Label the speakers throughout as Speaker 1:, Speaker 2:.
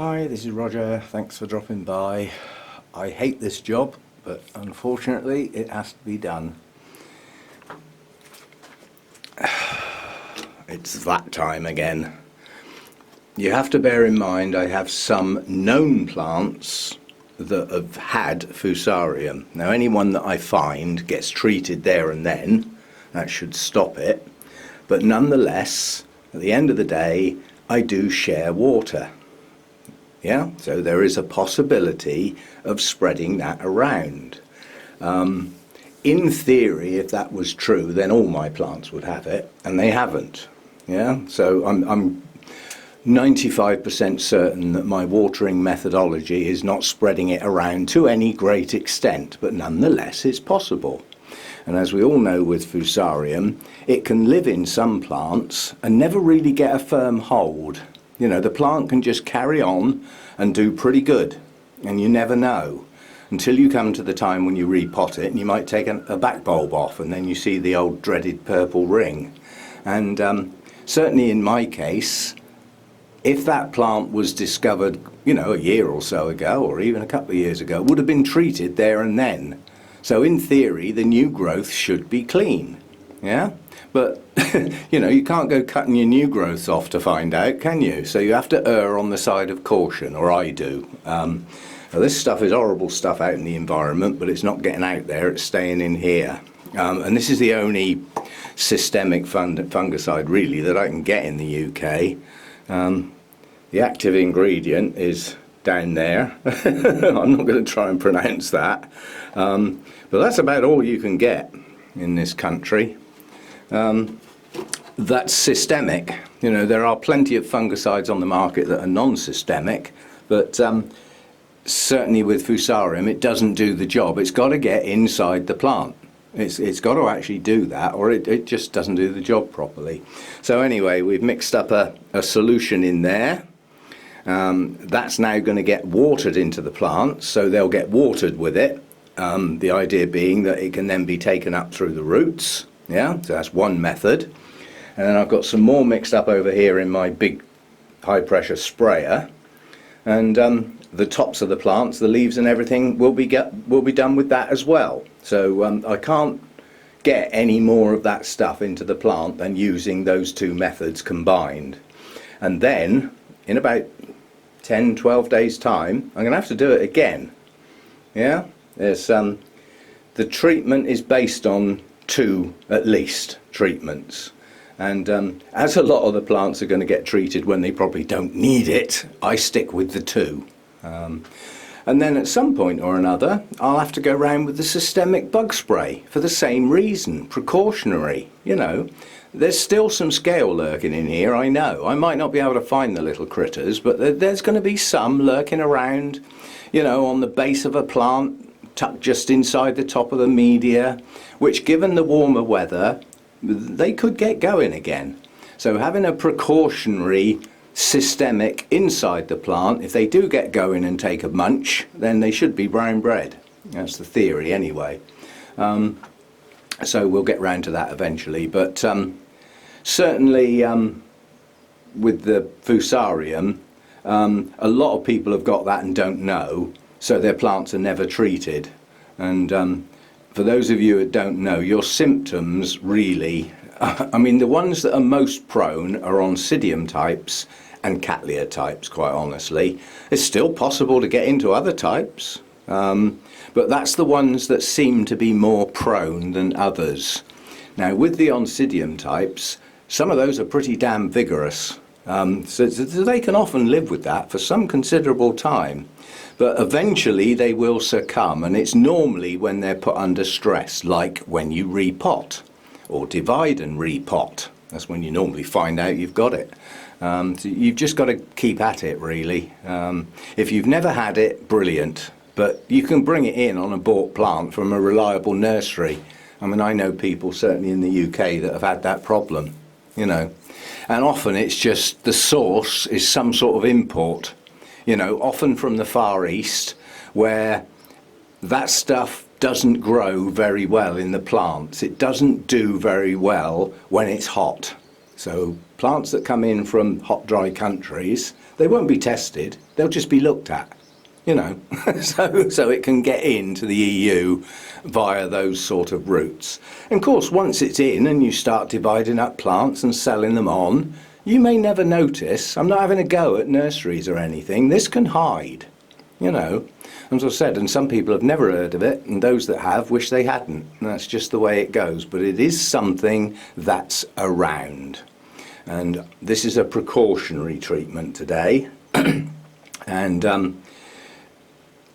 Speaker 1: Hi, this is Roger. Thanks for dropping by. I hate this job, but unfortunately it has to be done. It's that time again. You have to bear in mind I have some known plants that have had Fusarium. Now anyone that I find gets treated there and then. That should stop it. But nonetheless, at the end of the day, I do share water. Yeah, so there is a possibility of spreading that around. In theory, if that was true, then all my plants would have it, and they haven't. Yeah, so I'm 95% certain that my watering methodology is not spreading it around to any great extent, but nonetheless it's possible. And as we all know with Fusarium, it can live in some plants and never really get a firm hold. You know, the plant can just carry on and do pretty good, and you never know until you come to the time when you repot it, and you might take a back bulb off, and then you see the old dreaded purple ring. And certainly in my case, if that plant was discovered, you know, a year or so ago, or even a couple of years ago, it would have been treated there and then. So in theory, the new growth should be clean. Yeah? But, you know, you can't go cutting your new growths off to find out, can you? So you have to err on the side of caution, or I do. This stuff is horrible stuff out in the environment, but it's not getting out there, it's staying in here. And this is the only systemic fungicide, really, that I can get in the UK. The active ingredient is down there. I'm not going to try and pronounce that. But that's about all you can get in this country. That's systemic. You know, there are plenty of fungicides on the market that are non-systemic, but certainly with Fusarium it doesn't do the job. It's got to get inside the plant. It's got to actually do that, or it just doesn't do the job properly. So anyway, we've mixed up a solution in there. That's now going to get watered into the plants, so they'll get watered with it. The idea being that it can then be taken up through the roots. Yeah, so that's one method. And then I've got some more mixed up over here in my big high pressure sprayer. And the tops of the plants, the leaves and everything will be done with that as well. So I can't get any more of that stuff into the plant than using those two methods combined. And then in about 10-12 days time, I'm going to have to do it again. Yeah, there's the treatment is based on 2 at least treatments, and as a lot of the plants are going to get treated when they probably don't need it, I stick with the 2. And then at some point or another I'll have to go around with the systemic bug spray for the same reason, precautionary. You know, there's still some scale lurking in here, I know. I might not be able to find the little critters, but there's going to be some lurking around, you know, on the base of a plant, tucked just inside the top of the media, which given the warmer weather, they could get going again. So having a precautionary systemic inside the plant, if they do get going and take a munch, then they should be brown bread. That's the theory anyway. So we'll get round to that eventually, but certainly with the Fusarium, a lot of people have got that and don't know, so their plants are never treated. And for those of you that don't know, your symptoms really, I mean, the ones that are most prone are Oncidium types and Cattleya types, quite honestly. It's still possible to get into other types, but that's the ones that seem to be more prone than others. Now with the Oncidium types, some of those are pretty damn vigorous, so they can often live with that for some considerable time. But eventually they will succumb, and it's normally when they're put under stress, like when you repot or divide and repot. That's when you normally find out you've got it. So you've just got to keep at it, really. If you've never had it, brilliant. But you can bring it in on a bought plant from a reliable nursery. I mean, I know people, certainly in the UK, that have had that problem, you know. And often it's just the source is some sort of import. You know, often from the Far East, where that stuff doesn't grow very well in the plants. It doesn't do very well when it's hot. So plants that come in from hot, dry countries, they won't be tested, they'll just be looked at, you know, so it can get into the EU via those sort of routes. And of course, once it's in and you start dividing up plants and selling them on, you may never notice. I'm not having a go at nurseries or anything. This can hide, you know. As I said, and some people have never heard of it, and those that have wish they hadn't. And that's just the way it goes. But it is something that's around. And this is a precautionary treatment today. And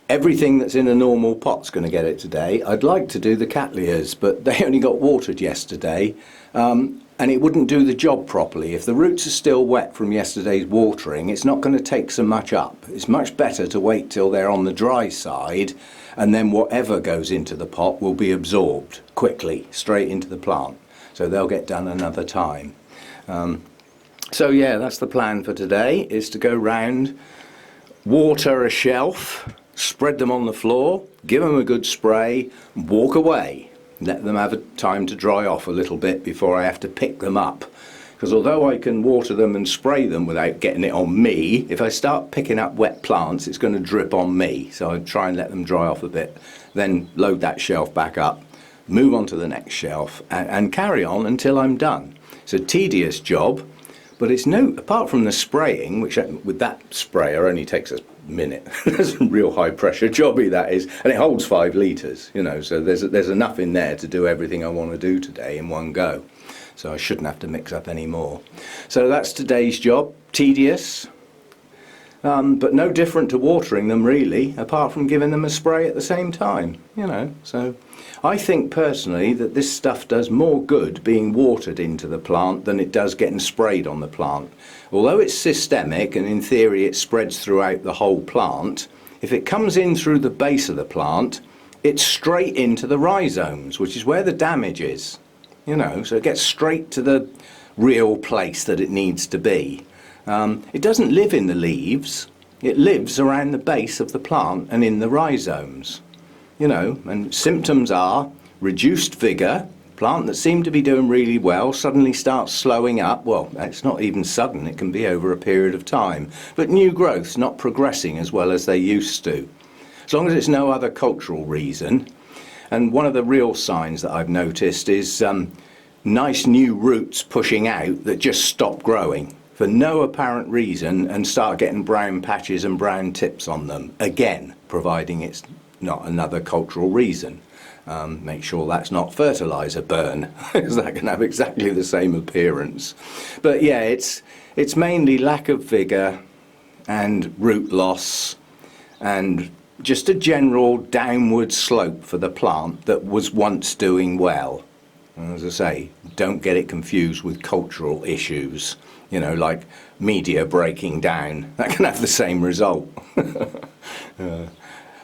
Speaker 1: everything that's in a normal pot's going to get it today. I'd like to do the Cattleyas, but they only got watered yesterday. And it wouldn't do the job properly. If the roots are still wet from yesterday's watering, it's not going to take so much up. It's much better to wait till they're on the dry side, and then whatever goes into the pot will be absorbed quickly, straight into the plant. So they'll get done another time. So yeah, that's the plan for today, is to go round, water a shelf, spread them on the floor, give them a good spray, walk away. Let them have a time to dry off a little bit before I have to pick them up. Because although I can water them and spray them without getting it on me, if I start picking up wet plants, it's going to drip on me. So I try and let them dry off a bit, then load that shelf back up, move on to the next shelf, and carry on until I'm done. It's a tedious job, but it's apart from the spraying, which with that sprayer only takes a minute. That's a real high pressure jobby, that is, and it holds 5 litres, you know, so there's enough in there to do everything I want to do today in one go, so I shouldn't have to mix up any more. So that's today's job. Tedious, but no different to watering them really, apart from giving them a spray at the same time, you know. So I think personally that this stuff does more good being watered into the plant than it does getting sprayed on the plant. Although it's systemic and in theory it spreads throughout the whole plant, if it comes in through the base of the plant, it's straight into the rhizomes, which is where the damage is, you know, so it gets straight to the real place that it needs to be. It doesn't live in the leaves, it lives around the base of the plant and in the rhizomes, you know, and symptoms are reduced vigour. Plant that seemed to be doing really well suddenly starts slowing up. Well, it's not even sudden, it can be over a period of time. But new growth's not progressing as well as they used to. As long as it's no other cultural reason. And one of the real signs that I've noticed is nice new roots pushing out that just stop growing for no apparent reason and start getting brown patches and brown tips on them. Again, providing it's not another cultural reason. Make sure that's not fertilizer burn, because that can have exactly the same appearance. But yeah, it's mainly lack of vigour and root loss and just a general downward slope for the plant that was once doing well. And as I say, don't get it confused with cultural issues, you know, like media breaking down. That can have the same result.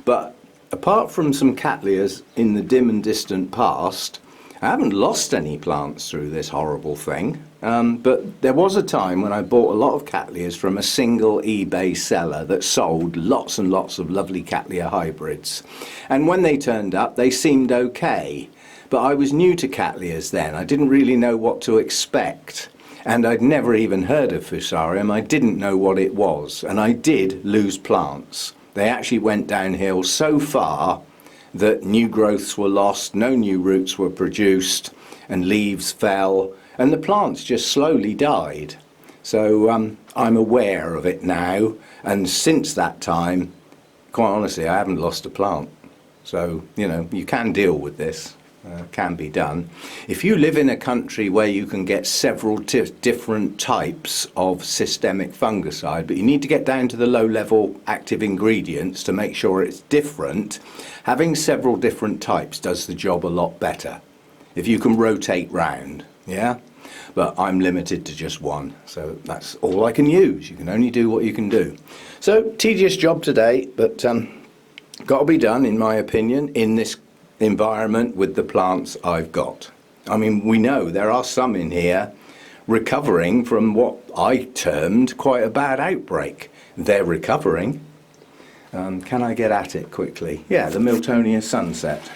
Speaker 1: But apart from some Cattleyas in the dim and distant past, I haven't lost any plants through this horrible thing. But there was a time when I bought a lot of Cattleyas from a single eBay seller that sold lots and lots of lovely Cattleya hybrids. And when they turned up, they seemed okay. But I was new to Cattleyas then. I didn't really know what to expect. And I'd never even heard of Fusarium. I didn't know what it was. And I did lose plants. They actually went downhill so far that new growths were lost, no new roots were produced, and leaves fell, and the plants just slowly died. So I'm aware of it now, and since that time, quite honestly, I haven't lost a plant. So, you know, you can deal with this. Can be done. If you live in a country where you can get several different types of systemic fungicide, but you need to get down to the low-level active ingredients to make sure it's different, having several different types does the job a lot better. If you can rotate round, yeah? But I'm limited to just one, so that's all I can use. You can only do what you can do. So, tedious job today, but got to be done, in my opinion, in this environment with the plants I've got. I mean, we know there are some in here recovering from what I termed quite a bad outbreak. They're recovering. Can I get at it quickly? Yeah, the Miltonia Sunset.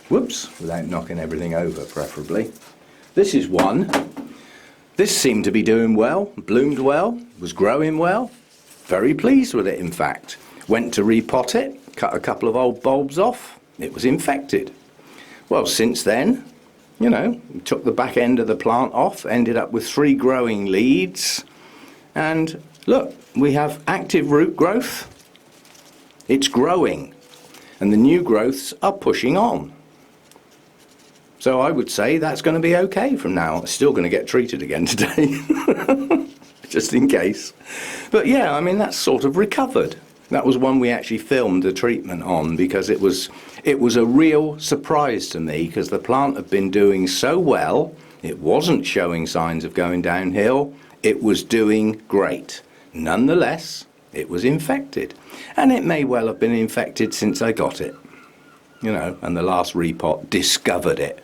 Speaker 1: Whoops, without knocking everything over preferably. This is one This seemed to be doing well, bloomed well, was growing well. Very pleased with it, in fact. Went to repot it, cut a couple of old bulbs off. It was infected. Well, since then, you know, took the back end of the plant off, ended up with 3 growing leads. And look, we have active root growth. It's growing. And the new growths are pushing on. So I would say that's going to be okay from now on. It's still going to get treated again today, just in case. But yeah, I mean, that's sort of recovered. That was one we actually filmed the treatment on, because it was a real surprise to me, because the plant had been doing so well. It wasn't showing signs of going downhill. It was doing great. Nonetheless, it was infected. And it may well have been infected since I got it. You know, and the last repot discovered it.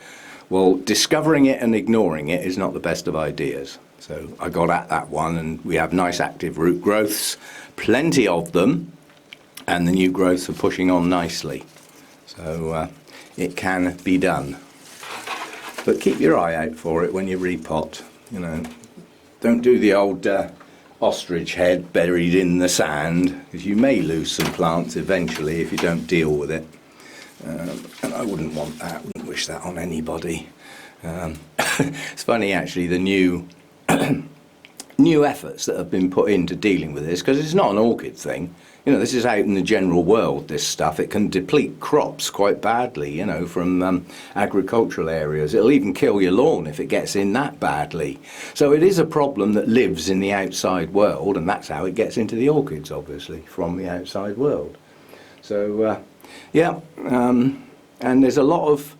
Speaker 1: Well, discovering it and ignoring it is not the best of ideas. So I got at that one, and we have nice active root growths, plenty of them, and the new growths are pushing on nicely. So it can be done. But keep your eye out for it when you repot. You know, don't do the old ostrich head buried in the sand, because you may lose some plants eventually if you don't deal with it. And I wouldn't want that, wouldn't wish that on anybody. It's funny actually, the new efforts that have been put into dealing with this, because it's not an orchid thing. You know, this is out in the general world, this stuff. It can deplete crops quite badly, you know, from agricultural areas. It'll even kill your lawn if it gets in that badly. So it is a problem that lives in the outside world, and that's how it gets into the orchids, obviously, from the outside world. So yeah, and there's a lot of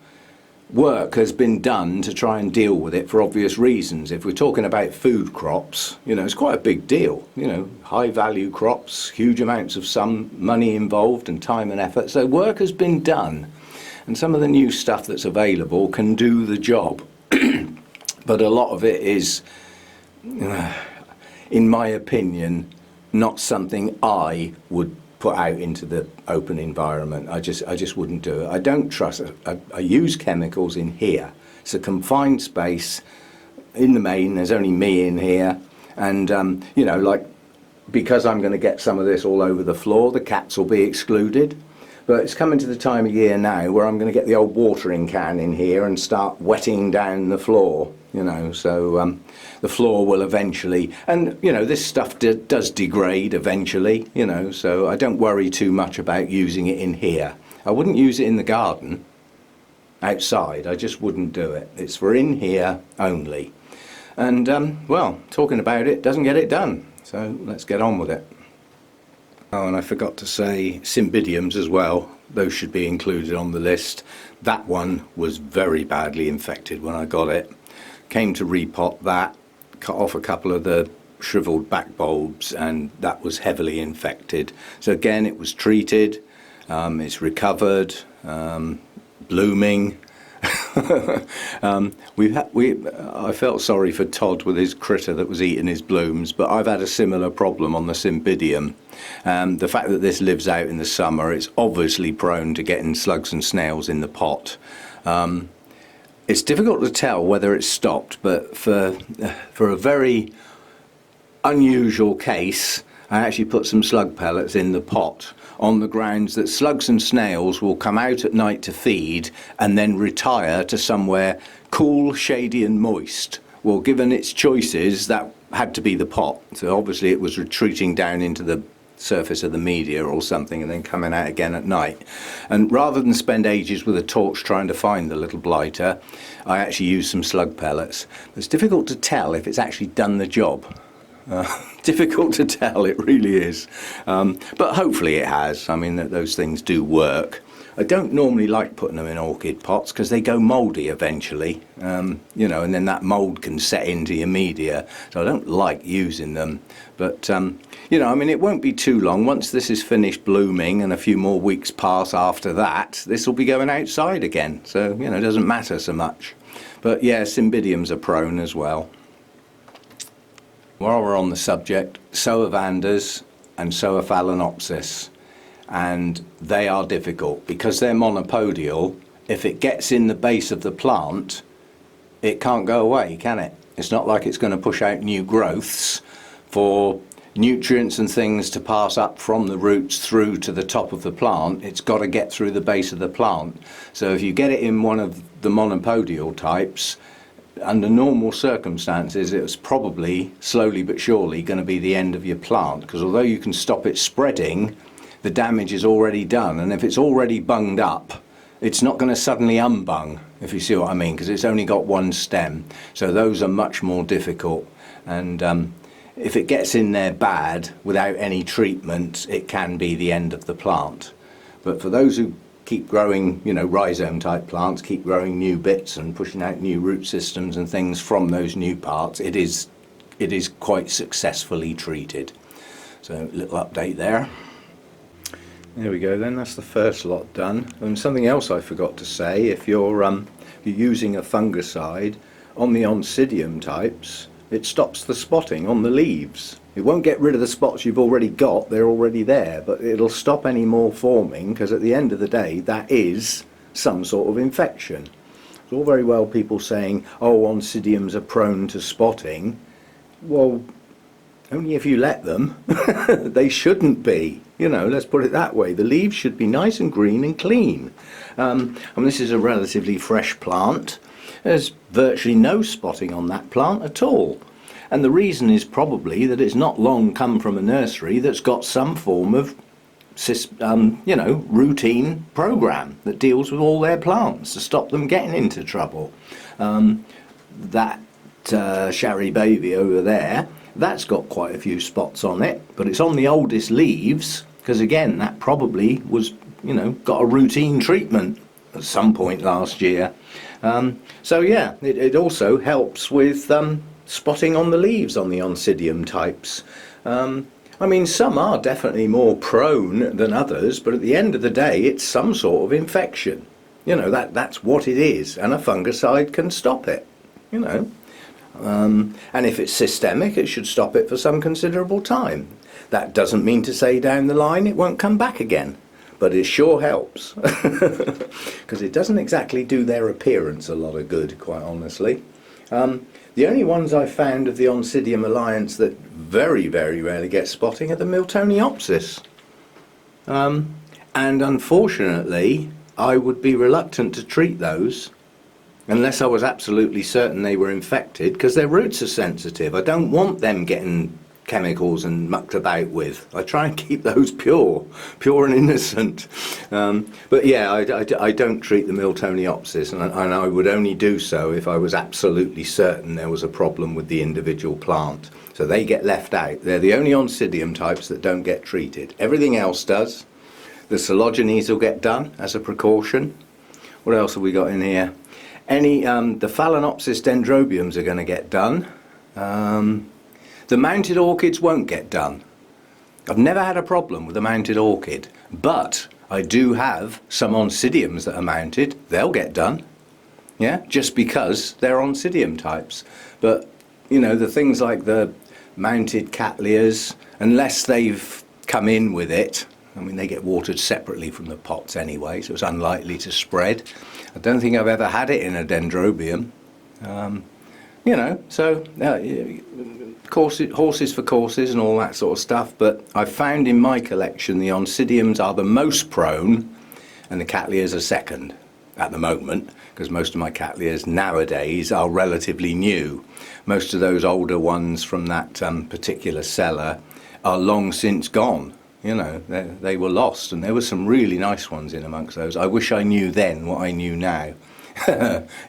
Speaker 1: work has been done to try and deal with it for obvious reasons. If we're talking about food crops, you know, it's quite a big deal. You know, high value crops, huge amounts of some money involved and time and effort. So work has been done, and some of the new stuff that's available can do the job. But a lot of it is, in my opinion, not something I would put out into the open environment. I just wouldn't do it. I don't trust it. I use chemicals in here. It's a confined space. In the main, there's only me in here, and you know, like, because I'm going to get some of this all over the floor, the cats will be excluded. But it's coming to the time of year now where I'm going to get the old watering can in here and start wetting down the floor, you know, so the floor will eventually, and you know, this stuff does degrade eventually, you know, so I don't worry too much about using it in here. I wouldn't use it in the garden, outside. I just wouldn't do it. It's for in here only. And well, talking about it doesn't get it done, so let's get on with it. Oh, and I forgot to say Cymbidiums as well. Those should be included on the list. That one was very badly infected when I got it. Came to repot that, cut off a couple of the shriveled back bulbs, and that was heavily infected. So again, it was treated, it's recovered, blooming. I felt sorry for Todd with his critter that was eating his blooms, but I've had a similar problem on the Cymbidium. The fact that this lives out in the summer, it's obviously prone to getting slugs and snails in the pot. It's difficult to tell whether it's stopped, but for a very unusual case, I actually put some slug pellets in the pot, on the grounds that slugs and snails will come out at night to feed and then retire to somewhere cool, shady and moist. Well, given its choices, that had to be the pot. So obviously it was retreating down into the surface of the media or something and then coming out again at night. And rather than spend ages with a torch trying to find the little blighter, I actually used some slug pellets. It's difficult to tell if it's actually done the job. Difficult to tell, it really is. But hopefully it has. I mean, those things do work. I don't normally like putting them in orchid pots because they go mouldy eventually, you know, and then that mould can set into your media. So I don't like using them. But, you know, I mean, it won't be too long. Once this is finished blooming and a few more weeks pass after that, this will be going outside again. So, you know, it doesn't matter so much. But yeah, Cymbidiums are prone as well. While we're on the subject, so are Vandas and so are Phalaenopsis, and they are difficult because they're monopodial. If it gets in the base of the plant, it can't go away, can it? It's not like it's going to push out new growths for nutrients and things to pass up from the roots through to the top of the plant. It's got to get through the base of the plant. So if you get it in one of the monopodial types, under normal circumstances, it's probably slowly but surely going to be the end of your plant, because although you can stop it spreading, the damage is already done, and if it's already bunged up, it's not going to suddenly unbung, if you see what I mean, because it's only got one stem. So those are much more difficult, and if it gets in there bad without any treatment, it can be the end of the plant. But for those who keep growing, you know, rhizome type plants, keep growing new bits and pushing out new root systems and things from those new parts, it is quite successfully treated. So a little update there. There we go then, that's the first lot done. And something else I forgot to say, if you're using a fungicide on the Oncidium types, it stops the spotting on the leaves. It won't get rid of the spots you've already got, they're already there, but it'll stop any more forming, because at the end of the day that is some sort of infection. It's all very well people saying, oh, Oncidiums are prone to spotting. Well, only if you let them. They shouldn't be, you know, let's put it that way. The leaves should be nice and green and clean. And this is a relatively fresh plant. There's virtually no spotting on that plant at all. And the reason is probably that it's not long come from a nursery that's got some form of you know, routine program that deals with all their plants to stop them getting into trouble. That Shari Baby over there, that's got quite a few spots on it, but it's on the oldest leaves, because again, that probably was, you know, got a routine treatment at some point last year. So yeah, it also helps with spotting on the leaves on the Oncidium types. I mean, some are definitely more prone than others, but at the end of the day, it's some sort of infection. You know, that's what it is, and a fungicide can stop it, you know. And if it's systemic, it should stop it for some considerable time. That doesn't mean to say down the line it won't come back again, but it sure helps, because it doesn't exactly do their appearance a lot of good, quite honestly. The only ones I've found of the Oncidium alliance that very, very rarely get spotting are the Phalaenopsis. And unfortunately, I would be reluctant to treat those unless I was absolutely certain they were infected, because their roots are sensitive. I don't want them getting chemicals and mucked about with. I try and keep those pure and innocent. But yeah, I don't treat the Phalaenopsis, and I would only do so if I was absolutely certain there was a problem with the individual plant. So they get left out. They're the only Oncidium types that don't get treated. Everything else does. The Coleogenes will get done as a precaution. What else have we got in here? The Phalaenopsis dendrobiums are going to get done. The mounted orchids won't get done. I've never had a problem with a mounted orchid, but I do have some Oncidiums that are mounted. They'll get done, yeah, just because they're Oncidium types. But, you know, the things like the mounted Cattleyas, unless they've come in with it, I mean, they get watered separately from the pots anyway, so it's unlikely to spread. I don't think I've ever had it in a dendrobium. You know, so horses for courses and all that sort of stuff, but I've found in my collection the Oncidiums are the most prone and the Cattleyas are second at the moment, because most of my Cattleyas nowadays are relatively new. Most of those older ones from that particular cellar are long since gone. You know, they were lost, and there were some really nice ones in amongst those. I wish I knew then what I knew now.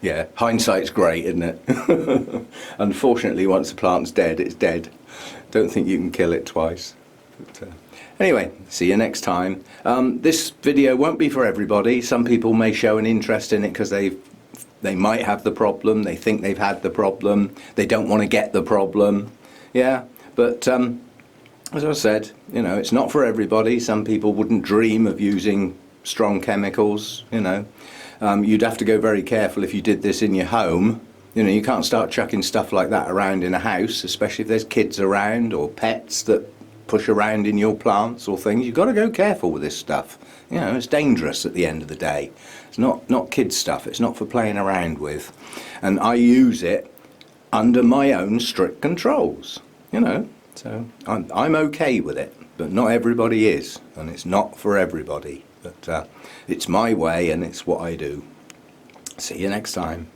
Speaker 1: Yeah, hindsight's great, isn't it? Unfortunately, once the plant's dead, it's dead. Don't think you can kill it twice. But, anyway, see you next time. This video won't be for everybody. Some people may show an interest in it because they might have the problem. They think they've had the problem. They don't want to get the problem. Yeah, but as I said, you know, it's not for everybody. Some people wouldn't dream of using strong chemicals, you know. You'd have to go very careful if you did this in your home. You know, you can't start chucking stuff like that around in a house, especially if there's kids around or pets that push around in your plants or things, you've got to go careful with this stuff. You know, it's dangerous at the end of the day. It's not kid stuff. It's not for playing around with. And I use it under my own strict controls, you know. So I'm okay with it, but not everybody is, and it's not for everybody. But it's my way, and it's what I do. See you next time.